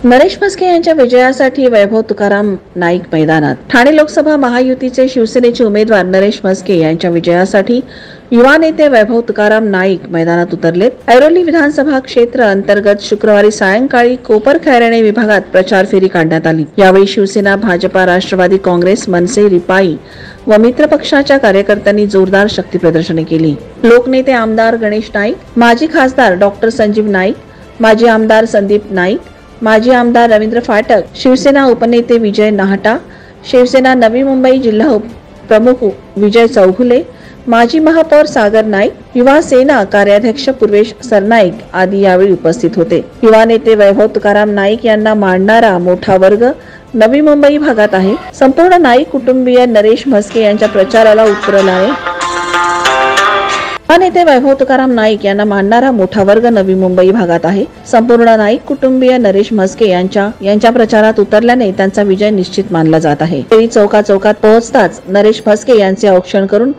नरेश म्हस्के यांच्या विजयासाठी वैभव तुकाराम नाईक मैदानात। ठाणे लोकसभा महायुतीचे शिवसेनेचे उमेदवार नरेश म्हस्के यांच्या विजयासाठी युवा नेते वैभव तुकाराम नाईक मैदानात उतरलेत। ऐरोली विधानसभा क्षेत्र अंतर्गत शुक्रवारी सायंकाळी कोपरखैरणे विभागात प्रचार फेरी काढण्यात आली। यावेळी शिवसेना, भाजपा, राष्ट्रवादी काँग्रेस, मनसे, रिपाई व मित्र पक्षाच्या कार्यकर्त्यांनी जोरदार शक्ती प्रदर्शने केली। लोकनेते आमदार गणेश नाईक, माजी खासदार डॉक्टर संजीव नाईक, माजी आमदार संदीप नाईक, माजी आमदार रवींद्र फाटक, शिवसेना उपनेते विजय नाहटा, शिवसेना नवी मुंबई जिल्हा प्रमुख विजय चौघुले, माजी महापौर सागर नाईक, युवा सेना कार्याध्यक्ष पूर्वेश सरनाईक आदी यावेळी उपस्थित होते। युवा नेते वैभव तुकाराम नाईक यांना मानणारा मोठा वर्ग नवी मुंबई भागात आहे। संपूर्ण नाईक कुटुंबीय नरेश म्हस्के यांच्या प्रचाराला उतरला आहे। नेते वैभव तुकाराम नाईक यांना मानणारा मोठा वर्ग नवी मुंबई भागात आहे। संपूर्ण नाईक कुटुंबीय नरेश म्हस्के यांच्या प्रचारात उतरल्याने त्यांचा विजय निश्चित मानला जात आहे। चौकात पोहोचताच नरेश म्हस्के यांचे औक्षण करून